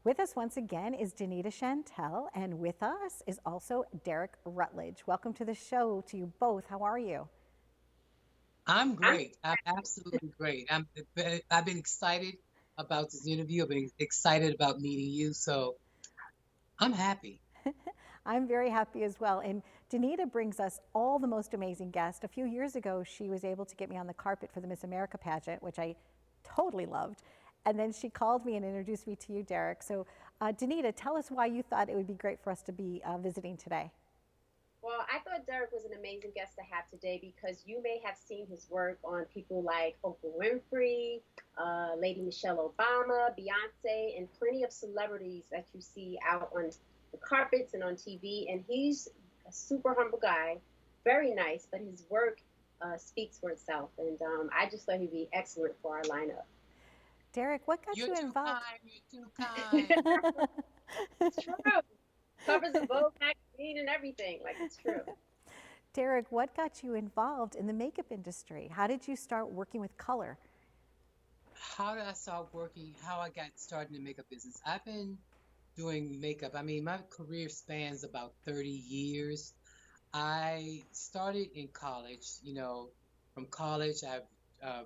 With us once again is Danita Chantel, and with us is also Derrick Rutledge. Welcome to the show to you both. How are you? I'm great. I'm absolutely great. I've been excited about this interview. I've been excited about meeting you, so I'm happy. I'm very happy as well. And Danita brings us all the most amazing guests. A few years ago, she was able to get me on the carpet for the Miss America pageant, which I totally loved. And then she called me and introduced me to you, Derrick. So, Danita, tell us why you thought it would be great for us to be visiting today. Well, I thought Derek was an amazing guest to have today because you may have seen his work on people like Oprah Winfrey, Lady Michelle Obama, Beyonce, and plenty of celebrities that you see out on the carpets and on TV. And he's a super humble guy, very nice, but his work speaks for itself. And I just thought he'd be excellent for our lineup. Derrick, what got You're you too involved? kind. You're too kind. It's true. Covers the Vogue magazine and everything. Like, it's true. Derrick, what got you involved in the makeup industry? How did you start working with color? How did I start working? How I got started in the makeup business? I've been doing makeup. I mean, my career spans about 30 years. I started in college. From college, I've uh,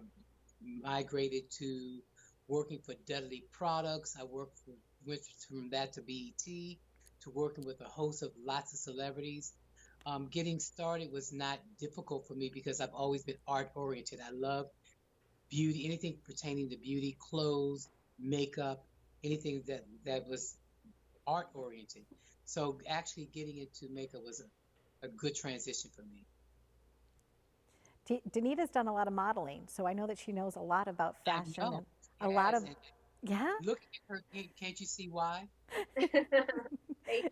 migrated to working for Dudley Products. Went from that to BET, to working with a host of lots of celebrities. Getting started was not difficult for me because I've always been art oriented. I love beauty, anything pertaining to beauty, clothes, makeup, anything that was art oriented. So actually getting into makeup was a good transition for me. Danita's done a lot of modeling, so I know that she knows a lot about I fashion know. and a lot Yes, of, and yeah, look at her. Can't you see why? Thank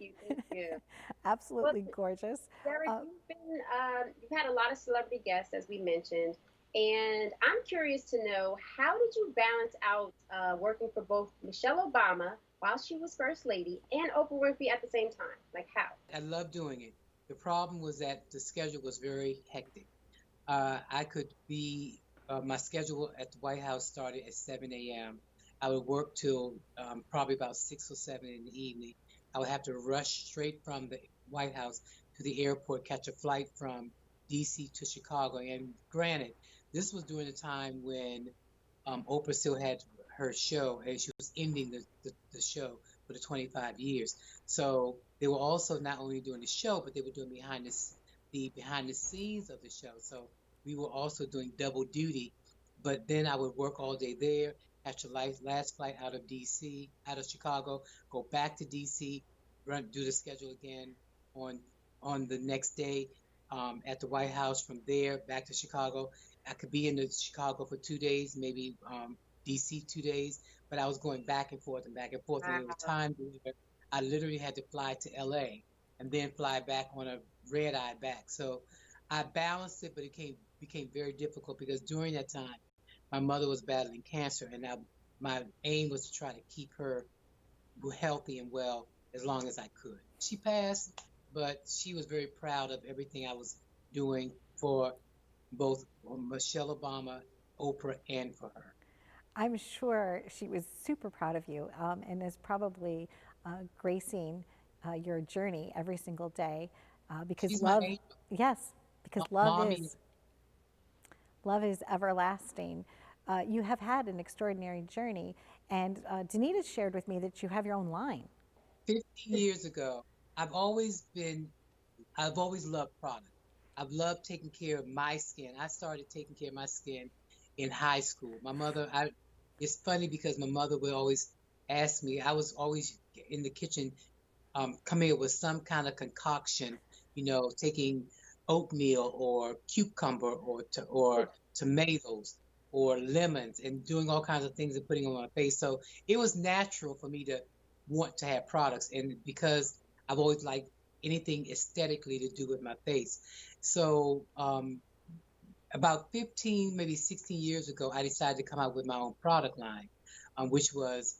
you. Thank you. Well, absolutely gorgeous. Derek, Uh, you've had a lot of celebrity guests, as we mentioned, and I'm curious to know how did you balance out working for both Michelle Obama while she was First Lady and Oprah Winfrey at the same time? Like how? I love doing it. The problem was that the schedule was very hectic. I could be, my schedule at the White House started at 7 a.m. I would work till probably about 6 or 7 in the evening. I would have to rush straight from the White House to the airport, catch a flight from DC to Chicago. And granted, this was during the time when Oprah still had her show and she was ending the show for the 25 years. So they were also not only doing the show, but they were doing the behind the scenes of the show. So we were also doing double duty. But then I would work all day there, catch the last flight out of DC, out of Chicago, go back to DC, do the schedule again on on the next day at the White House. From there back to Chicago. I could be in the Chicago for 2 days, maybe DC 2 days, but I was going back and forth and back and forth. And there was Wow. time where I literally had to fly to LA and then fly back on a red eye back. So I balanced it, but it became very difficult because during that time, my mother was battling cancer, and my aim was to try to keep her healthy and well as long as I could. She passed, but she was very proud of everything I was doing for both Michelle Obama, Oprah, and for her. I'm sure she was super proud of you and is probably gracing your journey every single day because She's my love, angel. yes, because Mommy. love is everlasting. You have had an extraordinary journey, and Danita shared with me that you have your own line. 15 years ago, I've always been, I've always loved product. I've loved taking care of my skin. I started taking care of my skin in high school. It's funny because my mother would always ask me, I was always in the kitchen coming up with some kind of concoction, taking oatmeal or cucumber or tomatoes or lemons and doing all kinds of things and putting them on my face. So it was natural for me to want to have products, and because I've always liked anything aesthetically to do with my face. So about 15, maybe 16 years ago, I decided to come out with my own product line, which was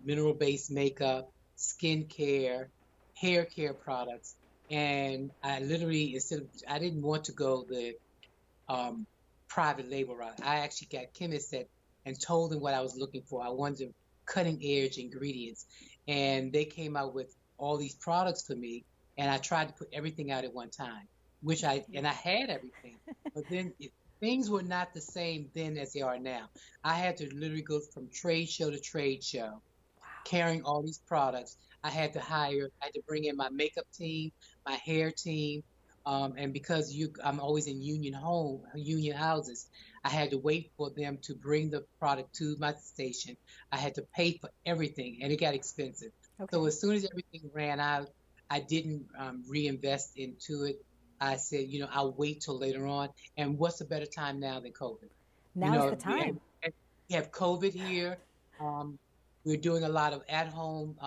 mineral-based makeup, skincare, hair care products. And I literally, I didn't want to go the private label route. I actually got chemists that and told them what I was looking for. I wanted to cutting edge ingredients. And they came out with all these products for me, and I tried to put everything out at one time, and I had everything, but then things were not the same then as they are now. I had to literally go from trade show to trade show, carrying all these products. I had to bring in my makeup team, my hair team, and because I'm always in union houses, I had to wait for them to bring the product to my station. I had to pay for everything, and it got expensive. Okay. So as soon as everything ran out, I didn't reinvest into it. I said, I'll wait till later on. And what's a better time now than COVID? Now's the time. We have COVID here. We're doing a lot of at home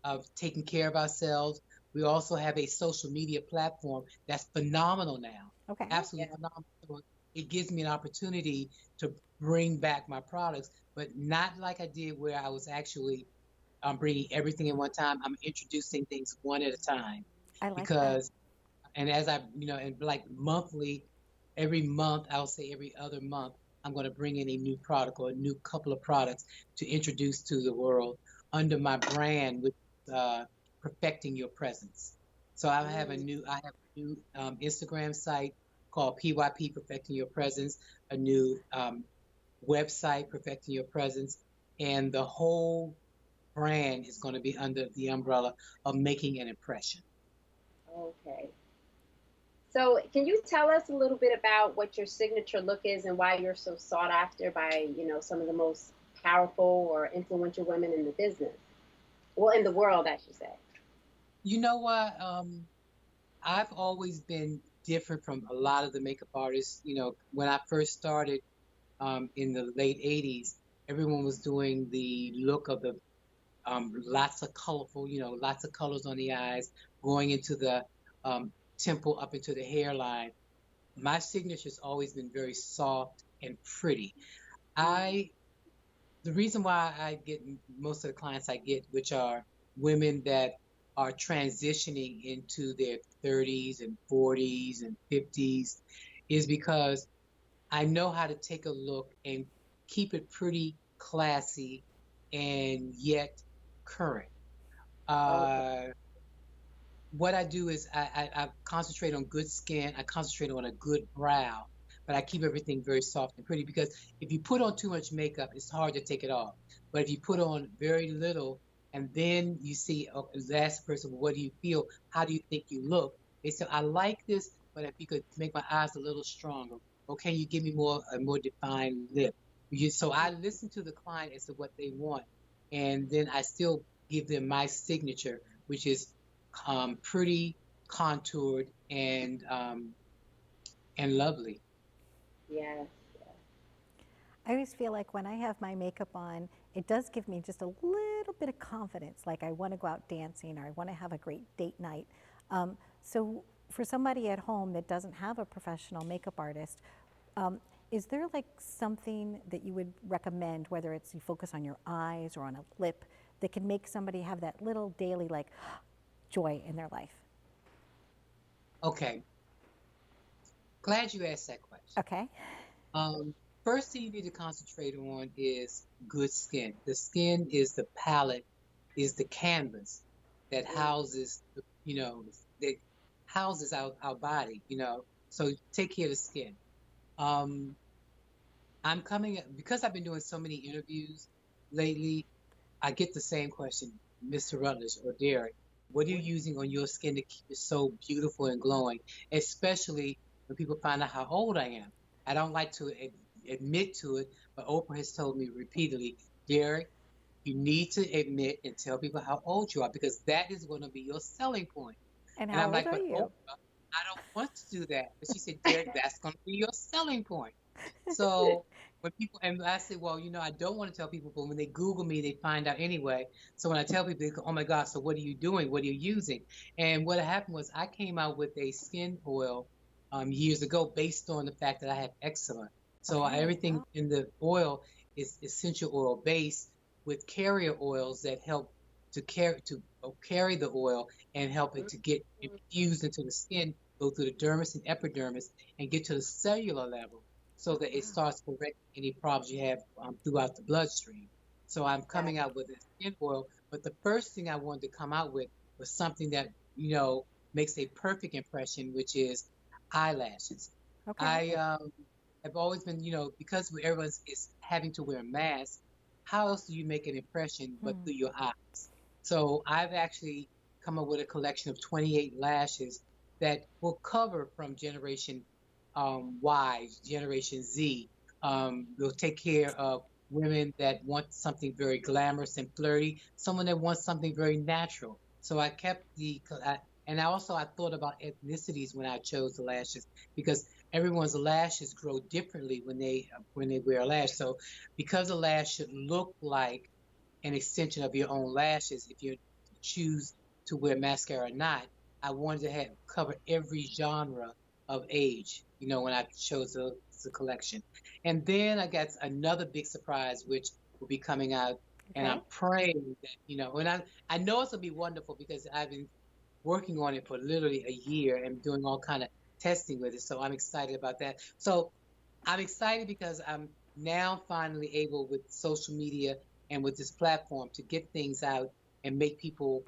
of taking care of ourselves. We also have a social media platform that's phenomenal now. Okay. Absolutely phenomenal. So it gives me an opportunity to bring back my products, but not like I did where I was actually bringing everything in one time. I'm introducing things one at a time. I like because, and as and like monthly, every month, I'll say every other month, I'm going to bring in a new product or a new couple of products to introduce to the world under my brand with Perfecting Your Presence. So I have a new Instagram site called PYP Perfecting Your Presence, a new website Perfecting Your Presence, and the whole brand is going to be under the umbrella of Making an Impression. Okay. So can you tell us a little bit about what your signature look is and why you're so sought after by, some of the most powerful or influential women in the business? Well, in the world, I should say. You know what? I've always been different from a lot of the makeup artists. When I first started in the late 80s, everyone was doing the look of the lots of colorful, lots of colors on the eyes, going into the temple up into the hairline. My signature's always been very soft and pretty. The reason why I get most of the clients I get, which are women that are transitioning into their 30s and 40s and 50s, is because I know how to take a look and keep it pretty classy and yet current. What I do is I concentrate on good skin. I concentrate on a good brow, but I keep everything very soft and pretty, because if you put on too much makeup, it's hard to take it off. But if you put on very little and then you see, ask the person, what do you feel? How do you think you look? They say, I like this, but if you could make my eyes a little stronger, or can you give me a more defined lip? So I listen to the client as to what they want, and then I still give them my signature, which is pretty, contoured, and lovely. Yes. I always feel like when I have my makeup on, it does give me just a little bit of confidence, like I want to go out dancing or I want to have a great date night. So for somebody at home that doesn't have a professional makeup artist, is there like something that you would recommend, whether it's you focus on your eyes or on a lip, that can make somebody have that little daily joy in their life? Okay. Glad you asked that question. Okay. First thing you need to concentrate on is good skin. The skin is the palette, is the canvas that houses, that houses our body, So take care of the skin. Because I've been doing so many interviews lately, I get the same question, Mr. Rutledge or Derrick, what are you using on your skin to keep it so beautiful and glowing? Especially when people find out how old I am. I don't like to admit to it, but Oprah has told me repeatedly, Derrick, you need to admit and tell people how old you are, because that is going to be your selling point. And how old are you? Oprah, I don't want to do that. But she said, Derrick, that's going to be your selling point. So when people, and I say, well, I don't want to tell people, but when they Google me, they find out anyway. So when I tell people, they go, oh my God, so what are you doing? What are you using? And what happened was I came out with a skin oil years ago based on the fact that I have eczema. So everything in the oil is essential oil based with carrier oils that help to carry the oil and help it to get infused into the skin, go through the dermis and epidermis, and get to the cellular level, so that it starts correcting any problems you have throughout the bloodstream. So I'm coming out with a skin oil. But the first thing I wanted to come out with was something that, makes a perfect impression, which is eyelashes. Okay. I have always been, because everyone is having to wear a mask, how else do you make an impression but through your eyes? So I've actually come up with a collection of 28 lashes that will cover from Generation Y, Generation Z. Will take care of women that want something very glamorous and flirty, someone that wants something very natural. So I kept and I thought about ethnicities when I chose the lashes because everyone's lashes grow differently when they wear a lash. So because a lash should look like an extension of your own lashes, if you choose to wear mascara or not, I wanted to cover every genre of age, when I chose the collection. And then I got another big surprise, which will be coming out. And I'm praying that, and I know it's going to be wonderful because I've been working on it for literally a year and doing all kind of testing with it. So I'm excited about that. So I'm excited because I'm now finally able with social media and with this platform to get things out and make people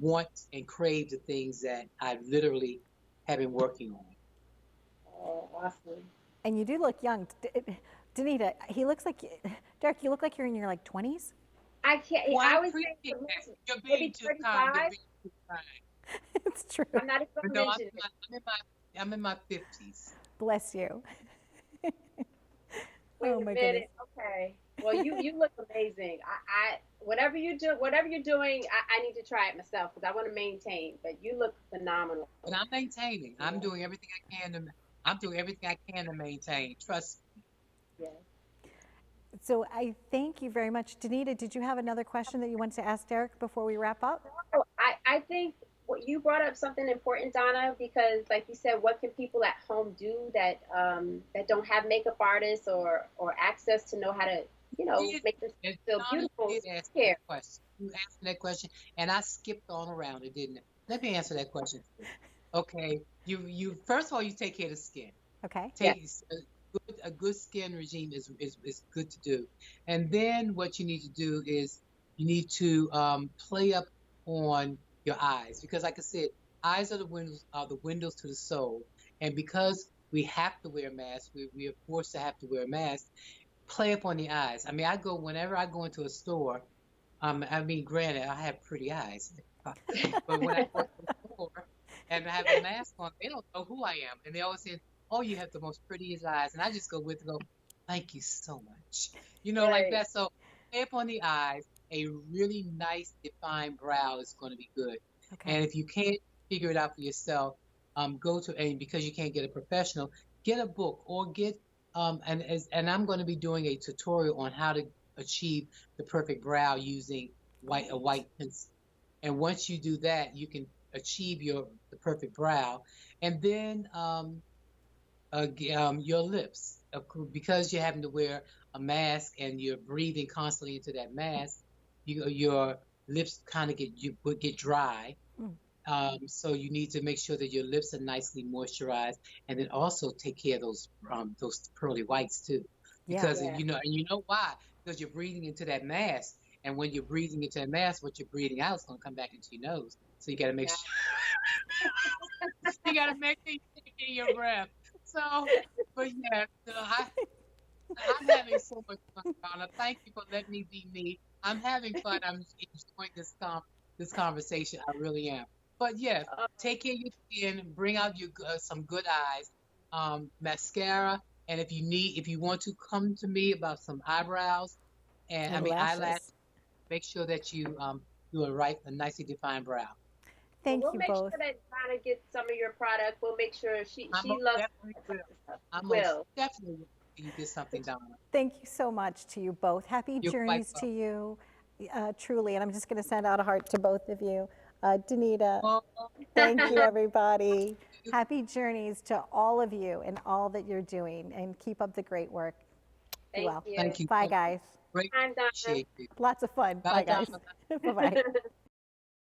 want and crave the things that I literally have been working on. Oh, awesome. And you do look young. Danita, Derrick, you look like you're in your like 20s. I can't. Well, I I was appreciate saying that. You're maybe being too kind. 35. You're being too kind. It's true. I'm not even But going no, to mention it. I'm in my 50s. Bless you. Wait Oh a my minute. goodness. Okay. Well, you look amazing. I whatever you're doing, I need to try it myself because I want to maintain. But you look phenomenal. But I'm maintaining. I'm doing everything I can to maintain. Trust me. Yeah. So I thank you very much. Danita, did you have another question that you wanted to ask Derrick before we wrap up? Oh, I think what you brought up something important, Donna, because like you said, what can people at home do that that don't have makeup artists or access to know how to, make them feel beautiful? You asked that question. You asked that question, and I skipped on around it, didn't it? Let me answer that question. Okay. You first of all, you take care of the skin. Okay. A good skin regime is good to do. And then what you need to do is you need to play up on your eyes because, like I said, eyes are the windows to the soul. And because we have to wear masks, we are forced to have to wear masks. Play up on the eyes. I mean, whenever I go into a store. Granted, I have pretty eyes, but when I go to the store and I have a mask on, they don't know who I am, and they always say, "Oh, you have the most prettiest eyes," and I just go with it, go, "Thank you so much," like that. So, play up on the eyes. A really nice defined brow is going to be good. Okay. And if you can't figure it out for yourself, and because you can't get a professional, get a book or get and I'm going to be doing a tutorial on how to achieve the perfect brow using a white pencil. And once you do that, you can achieve the perfect brow. And then your lips, because you're having to wear a mask and you're breathing constantly into that mask, your lips kind of get dry. So you need to make sure that your lips are nicely moisturized, and then also take care of those pearly whites too, because you know why? Because you're breathing into that mask, and when you're breathing into that mask, what you're breathing out is going to come back into your nose. So you got to make sure you got to make sure you take care of your breath. So, but yeah, I'm having so much fun, Donna. Thank you for letting me be me. I'm having fun. I'm enjoying this conversation. I really am. But yes, take care of your skin. Bring out some good eyes, mascara, and if you want to come to me about some eyebrows and eyelashes, make sure that you do a nicely defined brow. Thank you both. We'll make sure that Donna gets some of your product. We'll make sure she loves it. I most definitely will. You get something, Donna. Thank you so much to you both. Happy journeys to you, truly. And I'm just going to send out a heart to both of you. Danita, thank you, everybody. Happy journeys to all of you and all that you're doing. And keep up the great work. Thank you. Thank you. Bye, guys. Great. I'm Donna. Appreciate you. Lots of fun. Bye, guys. Bye-bye.